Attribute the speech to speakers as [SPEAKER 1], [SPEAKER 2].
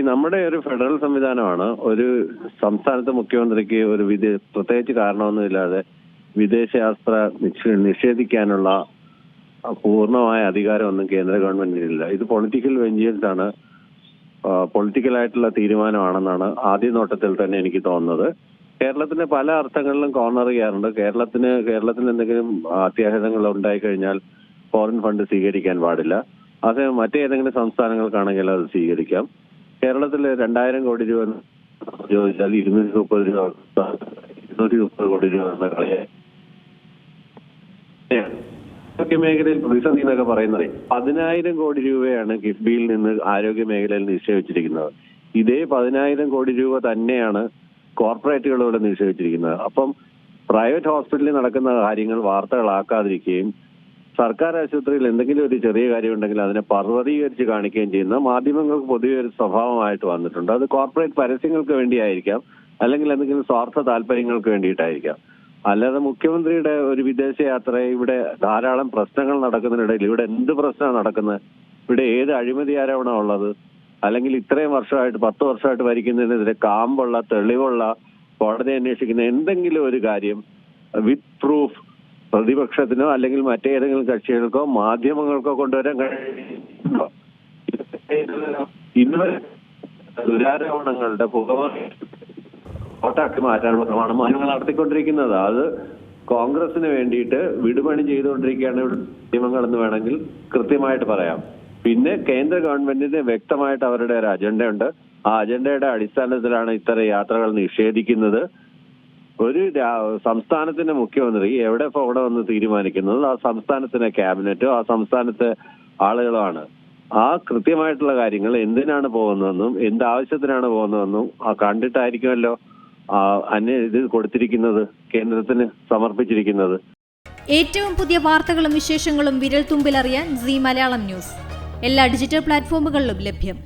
[SPEAKER 1] നമ്മുടെ ഒരു ഫെഡറൽ സംവിധാനമാണ് ഒരു സംസ്ഥാനത്തെ മുഖ്യമന്ത്രിക്ക് ഒരു പ്രത്യേകിച്ച് കാരണമൊന്നുമില്ലാതെ വിദേശയാത്ര നിഷേധിക്കാനുള്ള പൂർണ്ണമായ അധികാരമൊന്നും കേന്ദ്ര ഗവൺമെന്റിനില്ല. ഇത് പൊളിറ്റിക്കൽ വെഞ്ചിയൻസ് ആണ്, പൊളിറ്റിക്കലായിട്ടുള്ള തീരുമാനമാണെന്നാണ് ആദ്യ നോട്ടത്തിൽ തന്നെ എനിക്ക് തോന്നുന്നത്. കേരളത്തിന് പല അർത്ഥങ്ങളിലും കോർണർ ചെയ്യാറുണ്ട്. കേരളത്തിന് എന്തെങ്കിലും അത്യാഹിതങ്ങൾ ഉണ്ടായിക്കഴിഞ്ഞാൽ ഫോറിൻ ഫണ്ട് സ്വീകരിക്കാൻ പാടില്ല. അതേ മറ്റേതെങ്കിലും സംസ്ഥാനങ്ങൾക്കാണെങ്കിൽ അത് സ്വീകരിക്കാം. കേരളത്തിൽ 2000 കോടി രൂപ ചോദിച്ചാൽ 230 കോടി രൂപ എന്ന കളിയെ ആരോഗ്യ മേഖലയിൽ പ്രതിസന്ധി എന്നൊക്കെ പറയുന്നത് 10,000 കോടി രൂപയാണ് കിഫ്ബിയിൽ നിന്ന് ആരോഗ്യ മേഖലയിൽ നിക്ഷേപിച്ചിരിക്കുന്നത്. ഇതേ 10,000 കോടി രൂപ തന്നെയാണ് കോർപ്പറേറ്റുകളിലൂടെ നിക്ഷേപിച്ചിരിക്കുന്നത്. അപ്പം പ്രൈവറ്റ് ഹോസ്പിറ്റലിൽ നടക്കുന്ന കാര്യങ്ങൾ വാർത്തകളാക്കാതിരിക്കുകയും സർക്കാർ ആശുപത്രിയിൽ എന്തെങ്കിലും ഒരു ചെറിയ കാര്യം ഉണ്ടെങ്കിൽ അതിനെ പർവ്വതീകരിച്ച് കാണിക്കുകയും ചെയ്യുന്ന മാധ്യമങ്ങൾക്ക് പൊതുവെ ഒരു സ്വഭാവമായിട്ട് വന്നിട്ടുണ്ട്. അത് കോർപ്പറേറ്റ് പരസ്യങ്ങൾക്ക് വേണ്ടിയായിരിക്കാം, അല്ലെങ്കിൽ എന്തെങ്കിലും സ്വാർത്ഥ താല്പര്യങ്ങൾക്ക് വേണ്ടിയിട്ടായിരിക്കാം. അല്ലാതെ മുഖ്യമന്ത്രിയുടെ ഒരു വിദേശയാത്ര ഇവിടെ ധാരാളം പ്രശ്നങ്ങൾ നടക്കുന്നതിനിടയിൽ ഇവിടെ എന്ത് പ്രശ്നമാണ് നടക്കുന്നത്? ഇവിടെ ഏത് അഴിമതി ആരോപണമാണ് ഉള്ളത്? അല്ലെങ്കിൽ ഇത്രയും വർഷമായിട്ട് 10 വർഷമായിട്ട് ഭരിക്കുന്നതിനെതിരെ കാമ്പുള്ള തെളിവുള്ള കോടതി അന്വേഷിക്കുന്ന എന്തെങ്കിലും ഒരു കാര്യം വിത്ത് പ്രൂഫ് പ്രതിപക്ഷത്തിനോ അല്ലെങ്കിൽ മറ്റേതെങ്കിലും കക്ഷികൾക്കോ മാധ്യമങ്ങൾക്കോ കൊണ്ടുവരാൻ കഴിയുമോ? ഇന്നുവരെ ദുരാരോപണങ്ങളുടെ വോട്ടാക്കി മാറ്റാനുള്ള ശ്രമമാണ് മാധ്യമങ്ങൾ നടത്തിക്കൊണ്ടിരിക്കുന്നത്. അത് കോൺഗ്രസിന് വേണ്ടിയിട്ട് വിടുപണി ചെയ്തുകൊണ്ടിരിക്കുകയാണ് ഇവിടെ മാധ്യമങ്ങൾ എന്ന് വേണമെങ്കിൽ കൃത്യമായിട്ട് പറയാം. പിന്നെ കേന്ദ്ര ഗവൺമെന്റിന് വ്യക്തമായിട്ട് അവരുടെ ഒരു അജണ്ടയുണ്ട്. ആ അജണ്ടയുടെ അടിസ്ഥാനത്തിലാണ് ഇത്തരം യാത്രകൾ നിഷേധിക്കുന്നത്. ഒരു സംസ്ഥാനത്തിന്റെ മുഖ്യമന്ത്രി എവിടെ പോകണമെന്ന് തീരുമാനിക്കുന്നത് ആ സംസ്ഥാനത്തിന്റെ ക്യാബിനറ്റോ ആ സംസ്ഥാനത്തെ ആളുകളാണ്. ആ കൃത്യമായിട്ടുള്ള കാര്യങ്ങൾ എന്തിനാണ് പോകുന്നതെന്നും എന്താവശ്യത്തിനാണ് പോകുന്നതെന്നും കണ്ടിട്ടായിരിക്കുമല്ലോ ഇത് കൊടുത്തിരിക്കുന്നത്, കേന്ദ്രത്തിന് സമർപ്പിച്ചിരിക്കുന്നത്.
[SPEAKER 2] ഏറ്റവും പുതിയ വാർത്തകളും വിശേഷങ്ങളും വിരൽ തുമ്പിലറിയാൻ സീ മലയാളം ന്യൂസ് എല്ലാ ഡിജിറ്റൽ പ്ലാറ്റ്ഫോമുകളിലും ലഭ്യം.